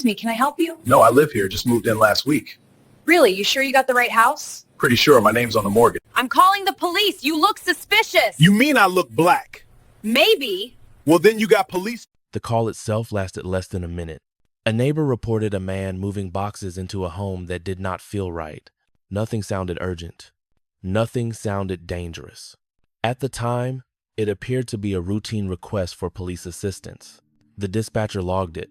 Me, can I help you? No, I live here. Just moved in last week. Really? You sure you got the right house? Pretty sure my name's on the mortgage. I'm calling the police. You look suspicious. You mean I look black? Maybe. Well, then you got police. The call itself lasted less than a minute. A neighbor reported a man moving boxes into a home that did not feel right. Nothing sounded urgent. Nothing sounded dangerous. At the time, it appeared to be a routine request for police assistance. The dispatcher logged it.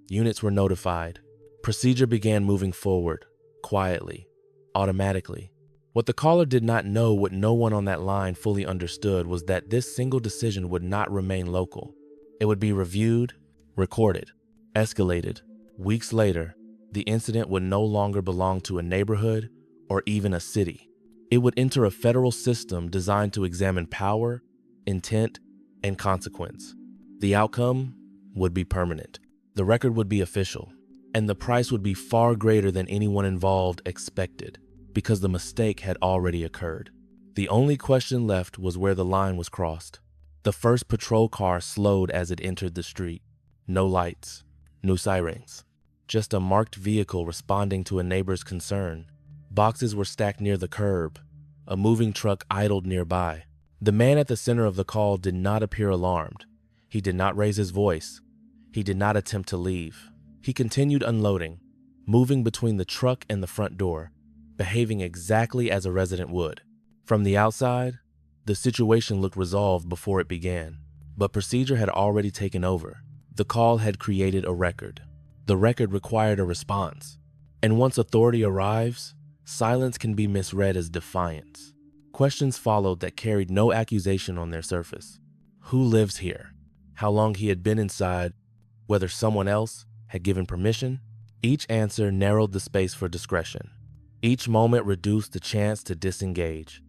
Units were notified. Procedure began moving forward, quietly, automatically. What the caller did not know, what no one on that line fully understood, was that this single decision would not remain local. It would be reviewed, recorded, escalated. Weeks later, the incident would no longer belong to a neighborhood or even a city. It would enter a federal system designed to examine power, intent, and consequence. The outcome would be permanent. The record would be official, and the price would be far greater than anyone involved expected, because the mistake had already occurred. The only question left was where the line was crossed. The first patrol car slowed as it entered the street. No lights, no sirens, just a marked vehicle responding to a neighbor's concern. Boxes were stacked near the curb. A moving truck idled nearby. The man at the center of the call did not appear alarmed. He did not raise his voice. He did not attempt to leave. He continued unloading, moving between the truck and the front door, behaving exactly as a resident would. From the outside, the situation looked resolved before it began, but procedure had already taken over. The call had created a record. The record required a response. And once authority arrives, silence can be misread as defiance. Questions followed that carried no accusation on their surface. Who lives here? How long he had been inside? Whether someone else had given permission? Each answer narrowed the space for discretion. Each moment reduced the chance to disengage.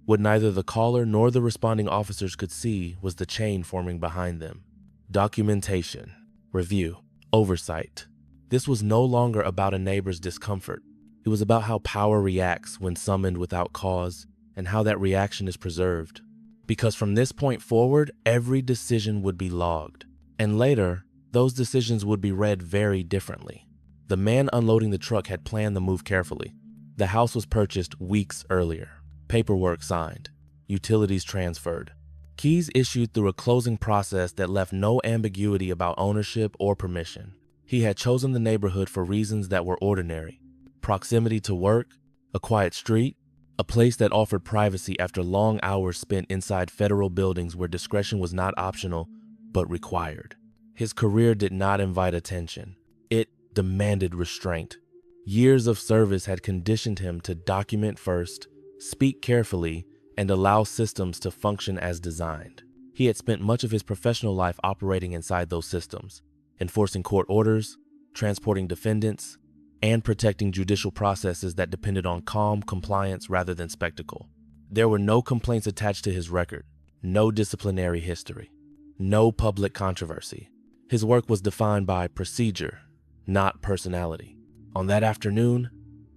What neither the caller nor the responding officers could see was the chain forming behind them. Documentation, review, oversight. This was no longer about a neighbor's discomfort. It was about how power reacts when summoned without cause and how that reaction is preserved. Because from this point forward, every decision would be logged. And later, those decisions would be read very differently. The man unloading the truck had planned the move carefully. The house was purchased weeks earlier. Paperwork signed. Utilities transferred. Keys issued through a closing process that left no ambiguity about ownership or permission. He had chosen the neighborhood for reasons that were ordinary. Proximity to work, a quiet street, a place that offered privacy after long hours spent inside federal buildings where discretion was not optional, but required. His career did not invite attention. It demanded restraint. Years of service had conditioned him to document first, speak carefully, and allow systems to function as designed. He had spent much of his professional life operating inside those systems, enforcing court orders, transporting defendants, and protecting judicial processes that depended on calm compliance rather than spectacle. There were no complaints attached to his record, no disciplinary history, no public controversy. His work was defined by procedure, not personality. On that afternoon,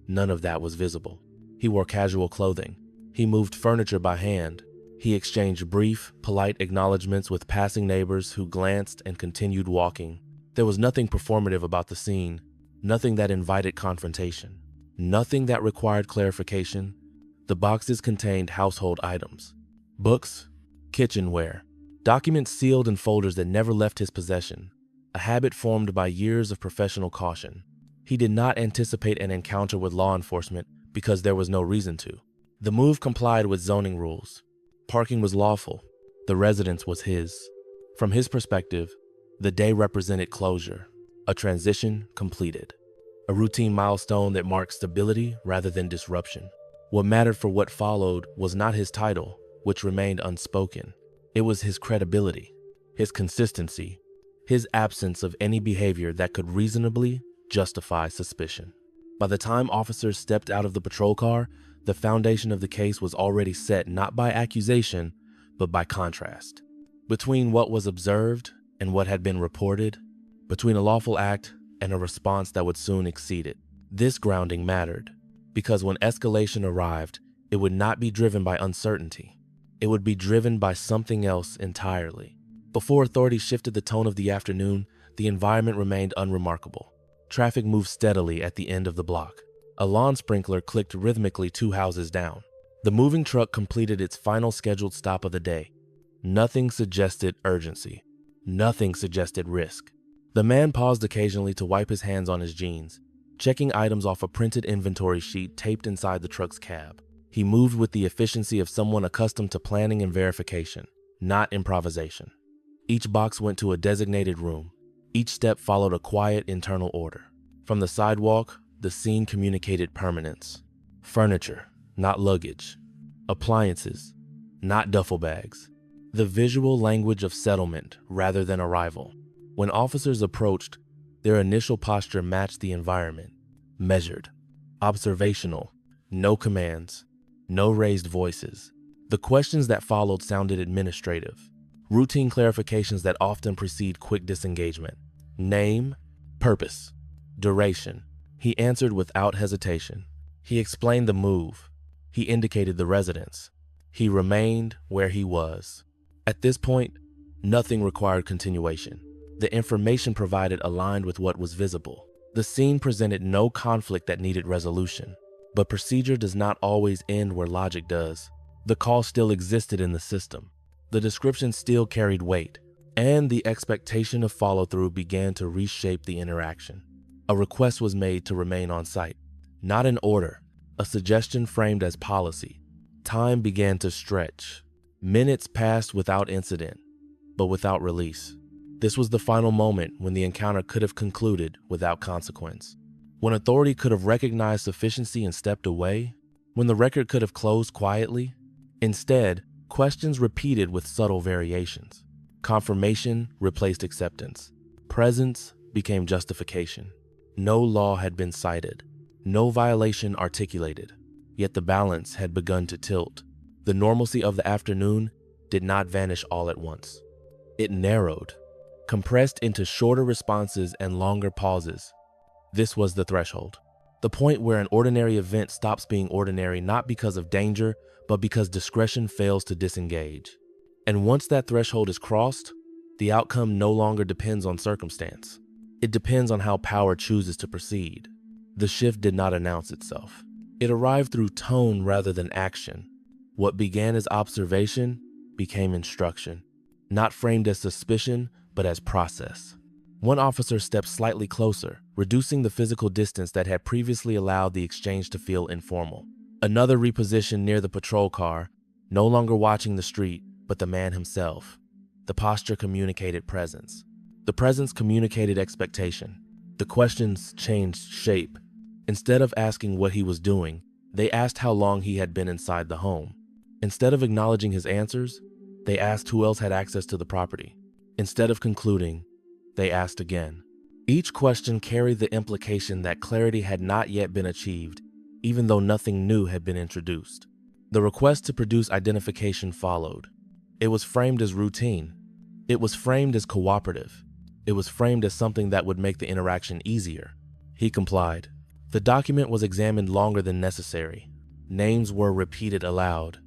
none of that was visible. He wore casual clothing. He moved furniture by hand. He exchanged brief, polite acknowledgments with passing neighbors who glanced and continued walking. There was nothing performative about the scene, nothing that invited confrontation, nothing that required clarification. The boxes contained household items, books, kitchenware, documents sealed in folders that never left his possession, a habit formed by years of professional caution. He did not anticipate an encounter with law enforcement because there was no reason to. The move complied with zoning rules. Parking was lawful. The residence was his. From his perspective, the day represented closure, a transition completed, a routine milestone that marked stability rather than disruption. What mattered for what followed was not his title, which remained unspoken. It was his credibility, his consistency, his absence of any behavior that could reasonably justify suspicion. By the time officers stepped out of the patrol car, the foundation of the case was already set not by accusation, but by contrast. Between what was observed and what had been reported, between a lawful act and a response that would soon exceed it. This grounding mattered, because when escalation arrived, it would not be driven by uncertainty. It would be driven by something else entirely. Before authorities shifted the tone of the afternoon, the environment remained unremarkable. Traffic moved steadily at the end of the block. A lawn sprinkler clicked rhythmically 2 houses down. The moving truck completed its final scheduled stop of the day. Nothing suggested urgency. Nothing suggested risk. The man paused occasionally to wipe his hands on his jeans, checking items off a printed inventory sheet taped inside the truck's cab. He moved with the efficiency of someone accustomed to planning and verification, not improvisation. Each box went to a designated room. Each step followed a quiet internal order. From the sidewalk, the scene communicated permanence. Furniture, not luggage. Appliances, not duffel bags. The visual language of settlement rather than arrival. When officers approached, their initial posture matched the environment. Measured, observational, no commands, no raised voices. The questions that followed sounded administrative. Routine clarifications that often precede quick disengagement. Name, purpose, duration. He answered without hesitation. He explained the move. He indicated the residence. He remained where he was. At this point, nothing required continuation. The information provided aligned with what was visible. The scene presented no conflict that needed resolution. But procedure does not always end where logic does. The call still existed in the system. The description still carried weight, and the expectation of follow-through began to reshape the interaction. A request was made to remain on site, not an order, a suggestion framed as policy. Time began to stretch. Minutes passed without incident, but without release. This was the final moment when the encounter could have concluded without consequence. When authority could have recognized sufficiency and stepped away. When the record could have closed quietly. Instead, questions repeated with subtle variations. Confirmation replaced acceptance. Presence became justification. No law had been cited. No violation articulated. Yet the balance had begun to tilt. The normalcy of the afternoon did not vanish all at once. It narrowed, compressed into shorter responses and longer pauses. This was the threshold. The point where an ordinary event stops being ordinary not because of danger, but because discretion fails to disengage. And once that threshold is crossed, the outcome no longer depends on circumstance. It depends on how power chooses to proceed. The shift did not announce itself. It arrived through tone rather than action. What began as observation became instruction, not framed as suspicion, but as process. One officer stepped slightly closer, reducing the physical distance that had previously allowed the exchange to feel informal. Another repositioned near the patrol car, no longer watching the street, but the man himself. The posture communicated presence. The presence communicated expectation. The questions changed shape. Instead of asking what he was doing, they asked how long he had been inside the home. Instead of acknowledging his answers, they asked who else had access to the property. Instead of concluding, they asked again. Each question carried the implication that clarity had not yet been achieved, even though nothing new had been introduced. The request to produce identification followed. It was framed as routine. It was framed as cooperative. It was framed as something that would make the interaction easier. He complied. The document was examined longer than necessary. Names were repeated aloud.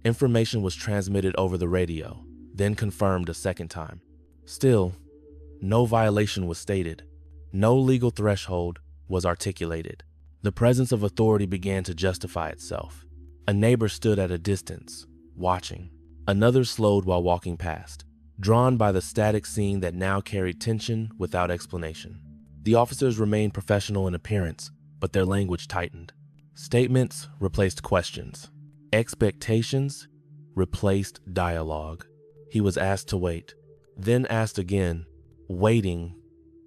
Information was transmitted over the radio, then confirmed a second time. Still, no violation was stated. No legal threshold was articulated. The presence of authority began to justify itself. A neighbor stood at a distance, watching. Another slowed while walking past, drawn by the static scene that now carried tension without explanation. The officers remained professional in appearance, but their language tightened. Statements replaced questions. Expectations replaced dialogue. He was asked to wait, then asked again. Waiting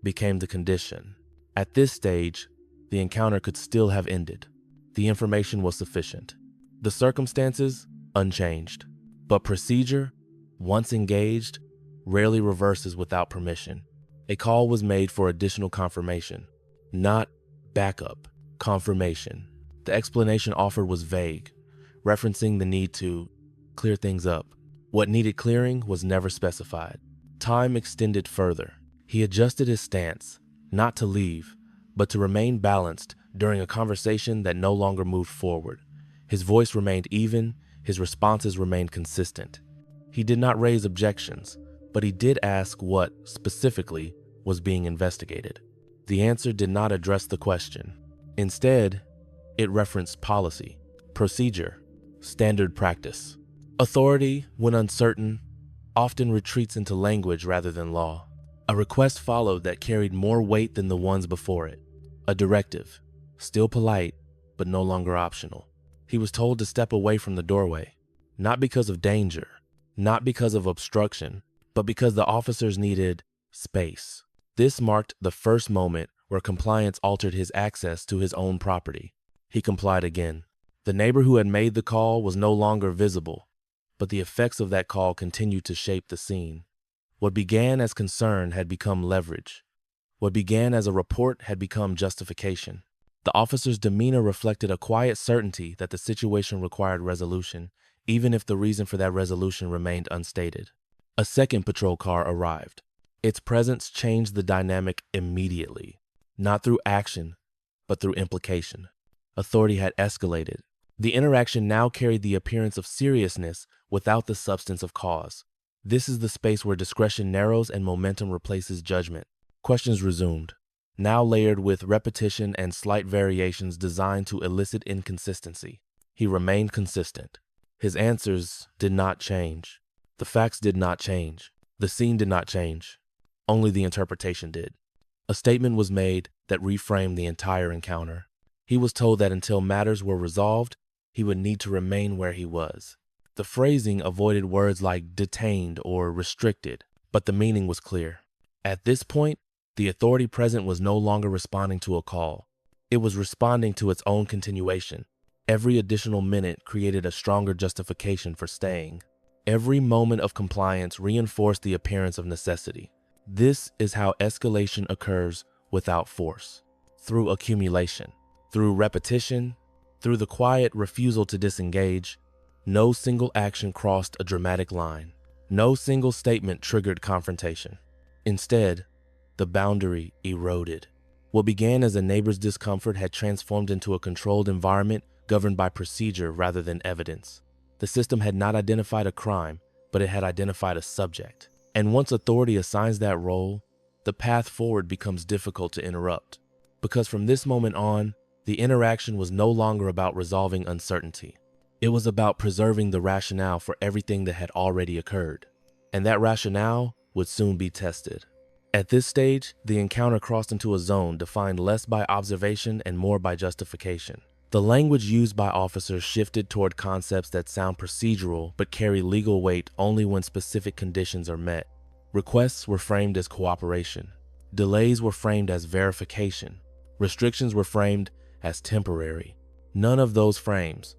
became the condition. At this stage, the encounter could still have ended. The information was sufficient. The circumstances, unchanged. But procedure, once engaged, rarely reverses without permission. A call was made for additional confirmation, not backup, confirmation. The explanation offered was vague, referencing the need to clear things up. What needed clearing was never specified. Time extended further. He adjusted his stance, not to leave, but to remain balanced during a conversation that no longer moved forward. His voice remained even, his responses remained consistent. He did not raise objections, but he did ask what, specifically, was being investigated. The answer did not address the question. Instead, it referenced policy, procedure, standard practice. Authority, when uncertain, often retreats into language rather than law. A request followed that carried more weight than the ones before it. A directive, still polite, but no longer optional. He was told to step away from the doorway, not because of danger, not because of obstruction, but because the officers needed space. This marked the first moment where compliance altered his access to his own property. He complied again. The neighbor who had made the call was no longer visible, but the effects of that call continued to shape the scene. What began as concern had become leverage. What began as a report had become justification. The officer's demeanor reflected a quiet certainty that the situation required resolution, even if the reason for that resolution remained unstated. A second patrol car arrived. Its presence changed the dynamic immediately, not through action, but through implication. Authority had escalated. The interaction now carried the appearance of seriousness without the substance of cause. This is the space where discretion narrows and momentum replaces judgment. Questions resumed, now layered with repetition and slight variations designed to elicit inconsistency. He remained consistent. His answers did not change. The facts did not change. The scene did not change. Only the interpretation did. A statement was made that reframed the entire encounter. He was told that until matters were resolved, he would need to remain where he was. The phrasing avoided words like detained or restricted, but the meaning was clear. At this point, the authority present was no longer responding to a call. It was responding to its own continuation. Every additional minute created a stronger justification for staying. Every moment of compliance reinforced the appearance of necessity. This is how escalation occurs without force, through accumulation, through repetition, through the quiet refusal to disengage. No single action crossed a dramatic line. No single statement triggered confrontation. Instead, the boundary eroded. What began as a neighbor's discomfort had transformed into a controlled environment governed by procedure rather than evidence. The system had not identified a crime, but it had identified a subject. And once authority assigns that role, the path forward becomes difficult to interrupt. Because from this moment on, the interaction was no longer about resolving uncertainty. It was about preserving the rationale for everything that had already occurred. And that rationale would soon be tested. At this stage, the encounter crossed into a zone defined less by observation and more by justification. The language used by officers shifted toward concepts that sound procedural but carry legal weight only when specific conditions are met. Requests were framed as cooperation. Delays were framed as verification. Restrictions were framed as temporary. None of those frames,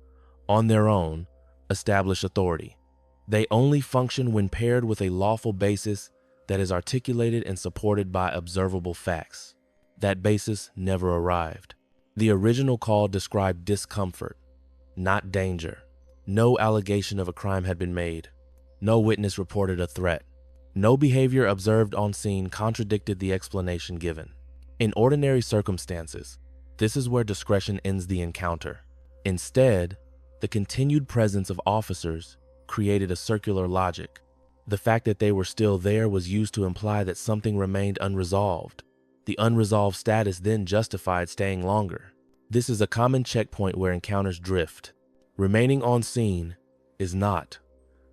on their own, establish authority. They only function when paired with a lawful basis that is articulated and supported by observable facts. That basis never arrived. The original call described discomfort, not danger. No allegation of a crime had been made. No witness reported a threat. No behavior observed on scene contradicted the explanation given. In ordinary circumstances, this is where discretion ends the encounter. Instead, the continued presence of officers created a circular logic. The fact that they were still there was used to imply that something remained unresolved. The unresolved status then justified staying longer. This is a common checkpoint where encounters drift. Remaining on scene is not,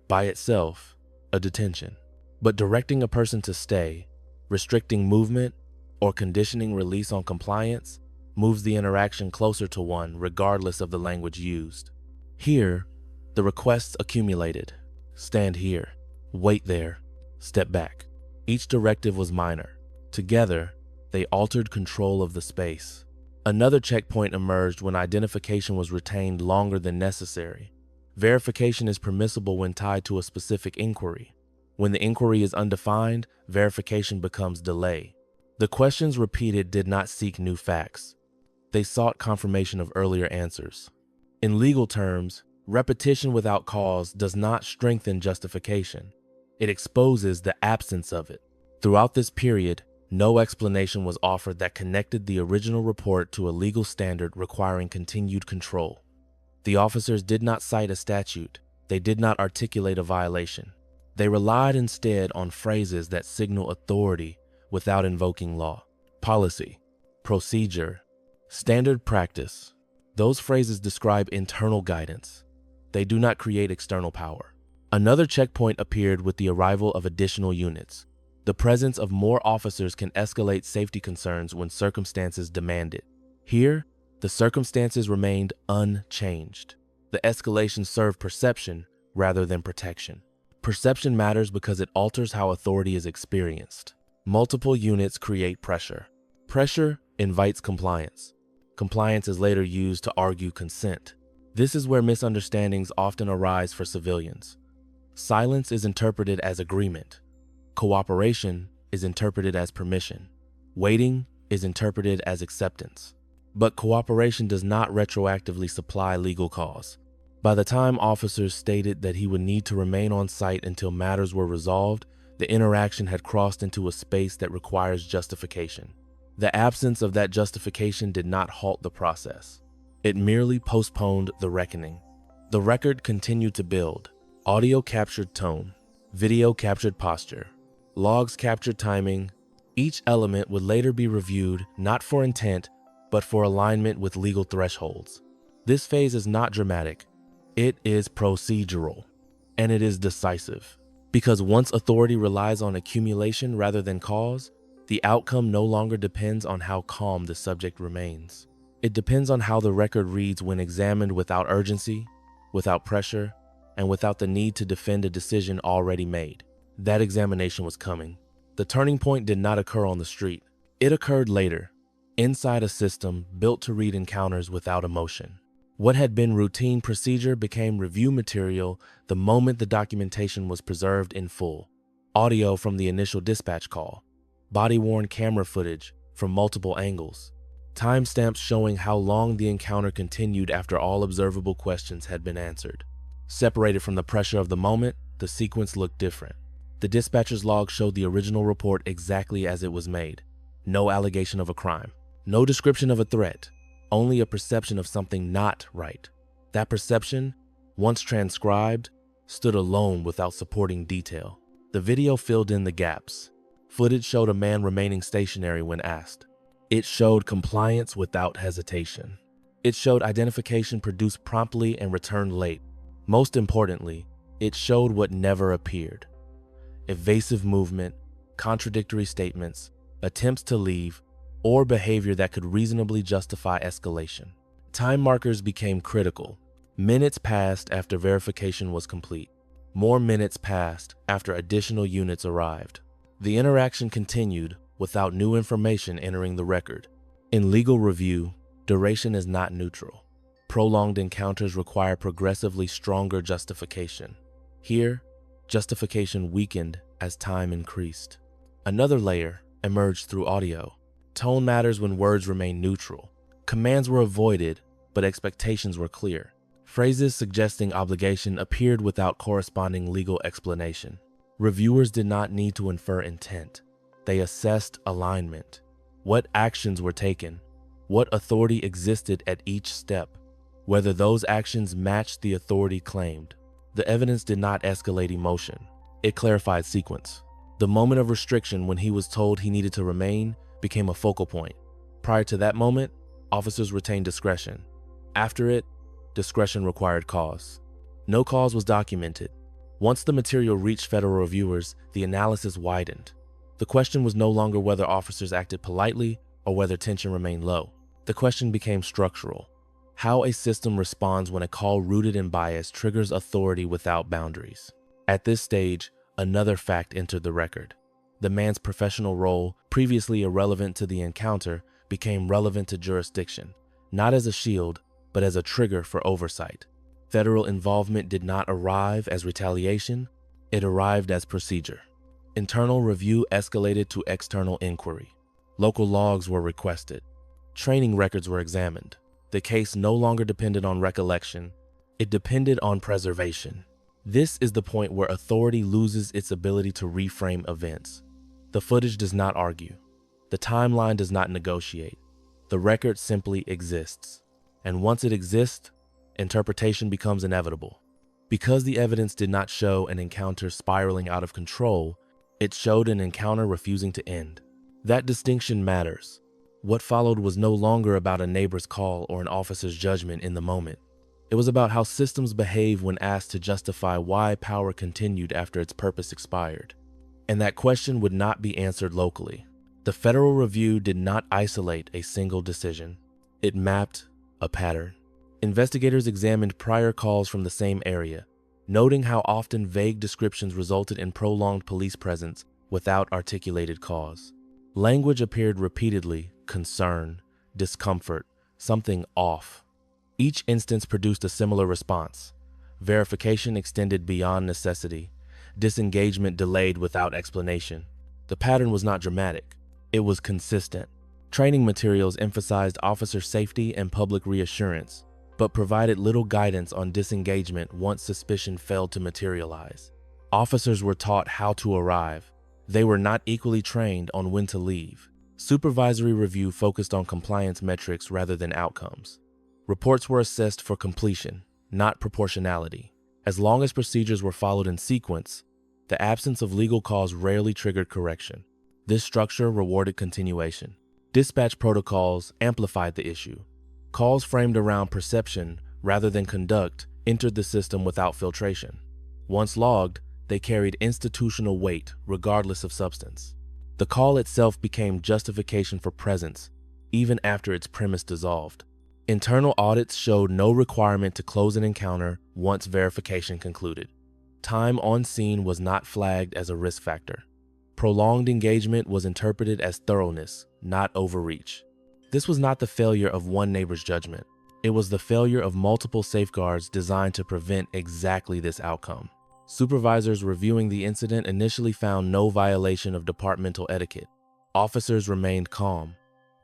by itself, a detention. But directing a person to stay, restricting movement, or conditioning release on compliance moves the interaction closer to one regardless of the language used. Here, the requests accumulated. Stand here. Wait there. Step back. Each directive was minor. Together, they altered control of the space. Another checkpoint emerged when identification was retained longer than necessary. Verification is permissible when tied to a specific inquiry. When the inquiry is undefined, verification becomes delay. The questions repeated did not seek new facts. They sought confirmation of earlier answers. In legal terms, repetition without cause does not strengthen justification. It exposes the absence of it. Throughout this period, no explanation was offered that connected the original report to a legal standard requiring continued control. The officers did not cite a statute. They did not articulate a violation. They relied instead on phrases that signal authority without invoking law. Policy, procedure, standard practice. Those phrases describe internal guidance. They do not create external power. Another checkpoint appeared with the arrival of additional units. The presence of more officers can escalate safety concerns when circumstances demand it. Here, the circumstances remained unchanged. The escalation served perception rather than protection. Perception matters because it alters how authority is experienced. Multiple units create pressure. Pressure invites compliance. Compliance is later used to argue consent. This is where misunderstandings often arise for civilians. Silence is interpreted as agreement. Cooperation is interpreted as permission. Waiting is interpreted as acceptance. But cooperation does not retroactively supply legal cause. By the time officers stated that he would need to remain on site until matters were resolved, the interaction had crossed into a space that requires justification. The absence of that justification did not halt the process. It merely postponed the reckoning. The record continued to build. Audio captured tone. Video captured posture. Logs captured timing. Each element would later be reviewed not for intent, but for alignment with legal thresholds. This phase is not dramatic. It is procedural, and it is decisive. Because once authority relies on accumulation rather than cause, the outcome no longer depends on how calm the subject remains. It depends on how the record reads when examined without urgency, without pressure, and without the need to defend a decision already made. That examination was coming. The turning point did not occur on the street. It occurred later, inside a system built to read encounters without emotion. What had been routine procedure became review material the moment the documentation was preserved in full. Audio from the initial dispatch call, body-worn camera footage from multiple angles, timestamps showing how long the encounter continued after all observable questions had been answered. Separated from the pressure of the moment, the sequence looked different. The dispatcher's log showed the original report exactly as it was made. No allegation of a crime, no description of a threat, only a perception of something not right. That perception, once transcribed, stood alone without supporting detail. The video filled in the gaps. Footage showed a man remaining stationary when asked. It showed compliance without hesitation. It showed identification produced promptly and returned late. Most importantly, it showed what never appeared. Evasive movement, contradictory statements, attempts to leave, or behavior that could reasonably justify escalation. Time markers became critical. Minutes passed after verification was complete. More minutes passed after additional units arrived. The interaction continued without new information entering the record. In legal review, duration is not neutral. Prolonged encounters require progressively stronger justification. Here, justification weakened as time increased. Another layer emerged through audio. Tone matters when words remain neutral. Commands were avoided, but expectations were clear. Phrases suggesting obligation appeared without corresponding legal explanation. Reviewers did not need to infer intent. They assessed alignment. What actions were taken? What authority existed at each step? Whether those actions matched the authority claimed. The evidence did not escalate emotion. It clarified sequence. The moment of restriction when he was told he needed to remain became a focal point. Prior to that moment, officers retained discretion. After it, discretion required cause. No cause was documented. Once the material reached federal reviewers, the analysis widened. The question was no longer whether officers acted politely or whether tension remained low. The question became structural. How a system responds when a call rooted in bias triggers authority without boundaries. At this stage, another fact entered the record. The man's professional role, previously irrelevant to the encounter, became relevant to jurisdiction, not as a shield, but as a trigger for oversight. Federal involvement did not arrive as retaliation, it arrived as procedure. Internal review escalated to external inquiry. Local logs were requested. Training records were examined. The case no longer depended on recollection, it depended on preservation. This is the point where authority loses its ability to reframe events. The footage does not argue. The timeline does not negotiate. The record simply exists. And once it exists, interpretation becomes inevitable. Because the evidence did not show an encounter spiraling out of control, it showed an encounter refusing to end. That distinction matters. What followed was no longer about a neighbor's call or an officer's judgment in the moment. It was about how systems behave when asked to justify why power continued after its purpose expired. And that question would not be answered locally. The Federal Review did not isolate a single decision. It mapped a pattern. Investigators examined prior calls from the same area, noting how often vague descriptions resulted in prolonged police presence without articulated cause. Language appeared repeatedly: concern, discomfort, something off. Each instance produced a similar response. Verification extended beyond necessity. Disengagement delayed without explanation. The pattern was not dramatic. It was consistent. Training materials emphasized officer safety and public reassurance, but provided little guidance on disengagement once suspicion failed to materialize. Officers were taught how to arrive. They were not equally trained on when to leave. Supervisory review focused on compliance metrics rather than outcomes. Reports were assessed for completion, not proportionality. As long as procedures were followed in sequence, the absence of legal cause rarely triggered correction. This structure rewarded continuation. Dispatch protocols amplified the issue. Calls framed around perception rather than conduct entered the system without filtration. Once logged, they carried institutional weight regardless of substance. The call itself became justification for presence, even after its premise dissolved. Internal audits showed no requirement to close an encounter once verification concluded. Time on scene was not flagged as a risk factor. Prolonged engagement was interpreted as thoroughness, not overreach. This was not the failure of one neighbor's judgment. It was the failure of multiple safeguards designed to prevent exactly this outcome. Supervisors reviewing the incident initially found no violation of departmental etiquette. Officers remained calm.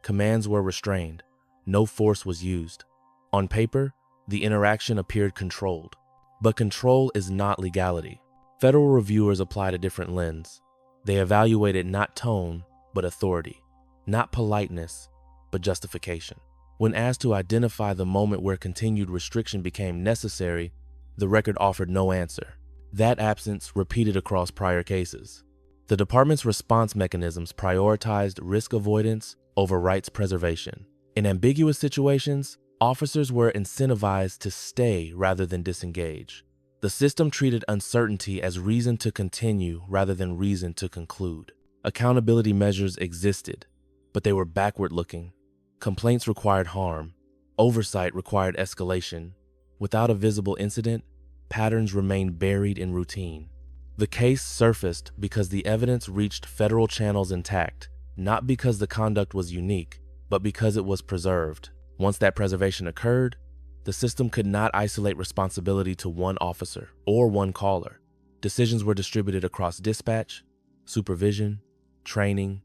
Commands were restrained. No force was used. On paper, the interaction appeared controlled. But control is not legality. Federal reviewers applied a different lens. They evaluated not tone, but authority. Not politeness, but justification. When asked to identify the moment where continued restriction became necessary, the record offered no answer. That absence repeated across prior cases. The department's response mechanisms prioritized risk avoidance over rights preservation. In ambiguous situations, officers were incentivized to stay rather than disengage. The system treated uncertainty as reason to continue rather than reason to conclude. Accountability measures existed, but they were backward-looking. Complaints required harm. Oversight required escalation. Without a visible incident, patterns remained buried in routine. The case surfaced because the evidence reached federal channels intact, not because the conduct was unique, but because it was preserved. Once that preservation occurred, the system could not isolate responsibility to one officer or one caller. Decisions were distributed across dispatch, supervision, training,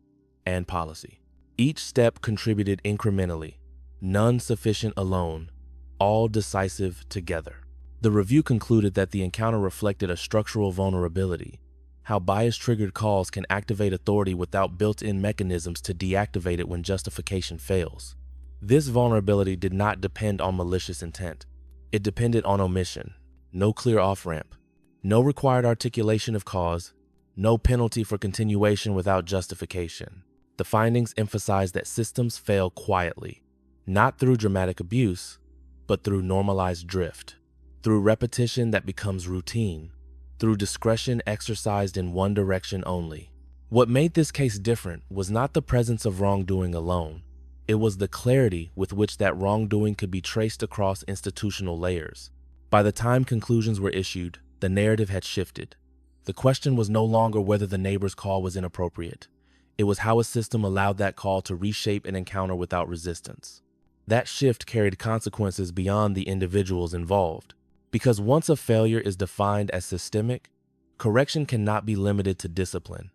and policy. Each step contributed incrementally, none sufficient alone, all decisive together. The review concluded that the encounter reflected a structural vulnerability, how bias-triggered calls can activate authority without built-in mechanisms to deactivate it when justification fails. This vulnerability did not depend on malicious intent. It depended on omission, no clear off-ramp, no required articulation of cause, no penalty for continuation without justification. The findings emphasize that systems fail quietly, not through dramatic abuse, but through normalized drift, through repetition that becomes routine, through discretion exercised in one direction only. What made this case different was not the presence of wrongdoing alone. It was the clarity with which that wrongdoing could be traced across institutional layers. By the time conclusions were issued, the narrative had shifted. The question was no longer whether the neighbor's call was inappropriate. It was how a system allowed that call to reshape an encounter without resistance. That shift carried consequences beyond the individuals involved. Because once a failure is defined as systemic, correction cannot be limited to discipline.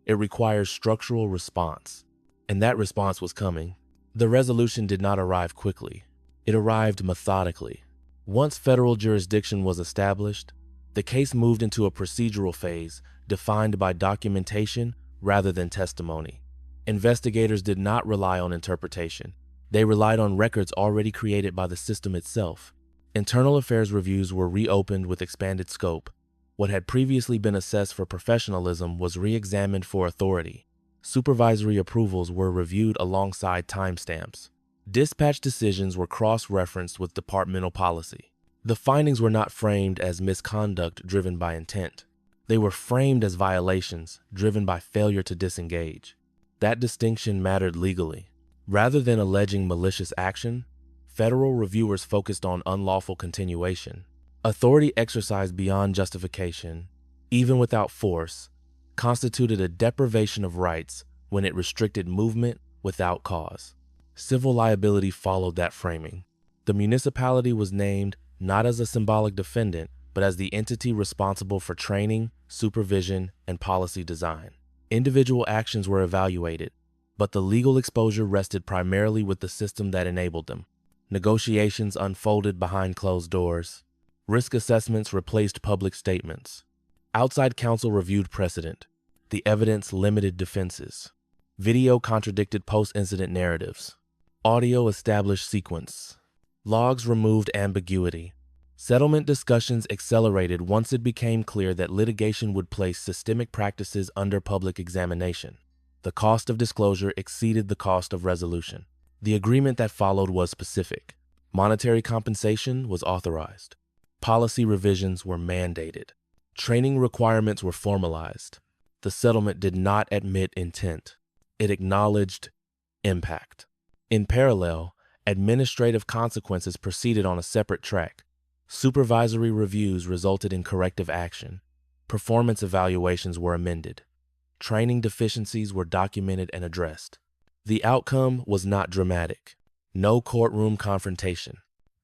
It requires structural response. And that response was coming. The resolution did not arrive quickly. It arrived methodically. Once federal jurisdiction was established, the case moved into a procedural phase defined by documentation rather than testimony. Investigators did not rely on interpretation. They relied on records already created by the system itself. Internal affairs reviews were reopened with expanded scope. What had previously been assessed for professionalism was re-examined for authority. Supervisory approvals were reviewed alongside timestamps. Dispatch decisions were cross-referenced with departmental policy. The findings were not framed as misconduct driven by intent. They were framed as violations driven by failure to disengage. That distinction mattered legally. Rather than alleging malicious action, federal reviewers focused on unlawful continuation. Authority exercised beyond justification, even without force, constituted a deprivation of rights when it restricted movement without cause. Civil liability followed that framing. The municipality was named not as a symbolic defendant, but as the entity responsible for training, supervision, and policy design. Individual actions were evaluated, but the legal exposure rested primarily with the system that enabled them. Negotiations unfolded behind closed doors. Risk assessments replaced public statements. Outside counsel reviewed precedent. The evidence limited defenses. Video contradicted post-incident narratives. Audio established sequence. Logs removed ambiguity. Settlement discussions accelerated once it became clear that litigation would place systemic practices under public examination. The cost of disclosure exceeded the cost of resolution. The agreement that followed was specific. Monetary compensation was authorized. Policy revisions were mandated. Training requirements were formalized. The settlement did not admit intent. It acknowledged impact. In parallel, administrative consequences proceeded on a separate track. Supervisory reviews resulted in corrective action. Performance evaluations were amended. Training deficiencies were documented and addressed. The outcome was not dramatic. No courtroom confrontation.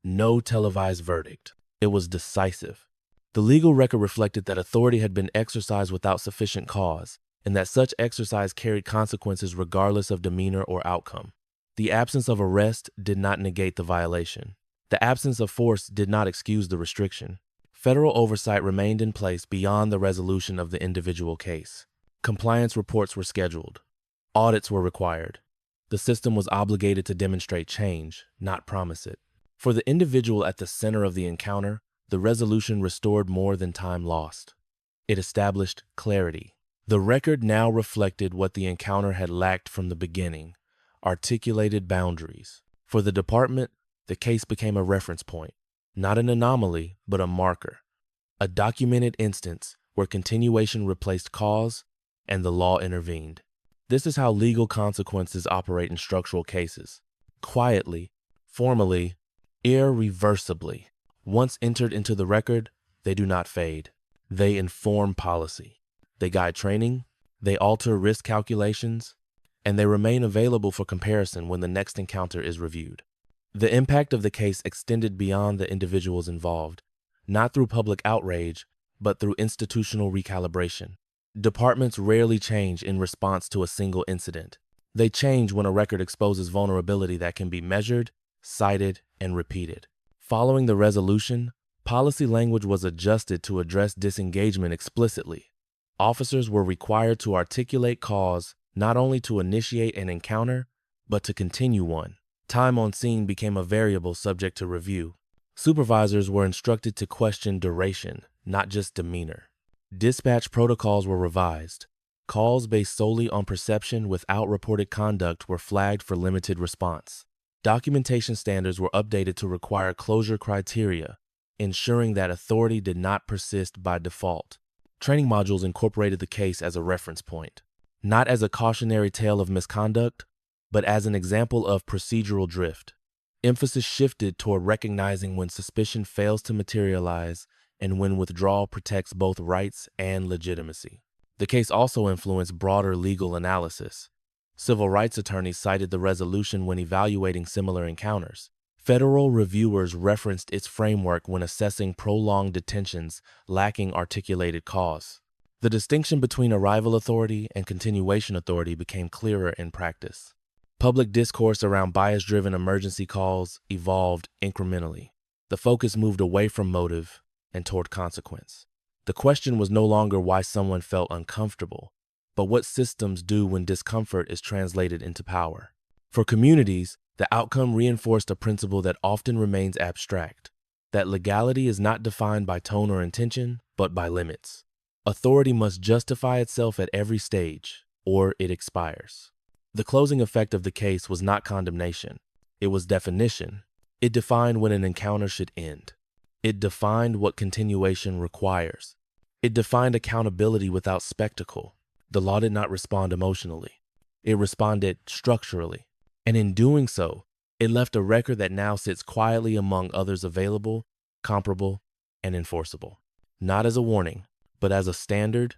No televised verdict. It was decisive. The legal record reflected that authority had been exercised without sufficient cause, and that such exercise carried consequences regardless of demeanor or outcome. The absence of arrest did not negate the violation. The absence of force did not excuse the restriction. Federal oversight remained in place beyond the resolution of the individual case. Compliance reports were scheduled. Audits were required. The system was obligated to demonstrate change, not promise it. For the individual at the center of the encounter, the resolution restored more than time lost. It established clarity. The record now reflected what the encounter had lacked from the beginning: articulated boundaries. For the department, the case became a reference point, not an anomaly, but a marker, a documented instance where continuation replaced cause and the law intervened. This is how legal consequences operate in structural cases: quietly, formally, irreversibly. Once entered into the record, they do not fade. They inform policy. They guide training, they alter risk calculations, and they remain available for comparison when the next encounter is reviewed. The impact of the case extended beyond the individuals involved, not through public outrage, but through institutional recalibration. Departments rarely change in response to a single incident. They change when a record exposes vulnerability that can be measured, cited, and repeated. Following the resolution, policy language was adjusted to address disengagement explicitly. Officers were required to articulate cause not only to initiate an encounter, but to continue one. Time on scene became a variable subject to review. Supervisors were instructed to question duration, not just demeanor. Dispatch protocols were revised. Calls based solely on perception without reported conduct were flagged for limited response. Documentation standards were updated to require closure criteria, ensuring that authority did not persist by default. Training modules incorporated the case as a reference point, not as a cautionary tale of misconduct, but as an example of procedural drift. Emphasis shifted toward recognizing when suspicion fails to materialize and when withdrawal protects both rights and legitimacy. The case also influenced broader legal analysis. Civil rights attorneys cited the resolution when evaluating similar encounters. Federal reviewers referenced its framework when assessing prolonged detentions lacking articulated cause. The distinction between arrival authority and continuation authority became clearer in practice. Public discourse around bias-driven emergency calls evolved incrementally. The focus moved away from motive and toward consequence. The question was no longer why someone felt uncomfortable, but what systems do when discomfort is translated into power. For communities, the outcome reinforced a principle that often remains abstract, that legality is not defined by tone or intention, but by limits. Authority must justify itself at every stage. or it expires. The closing effect of the case was not condemnation. It was definition. It defined when an encounter should end. It defined what continuation requires. It defined accountability without spectacle. The law did not respond emotionally. It responded structurally. And in doing so, it left a record that now sits quietly among others available, comparable, and enforceable. Not as a warning, but as a standard,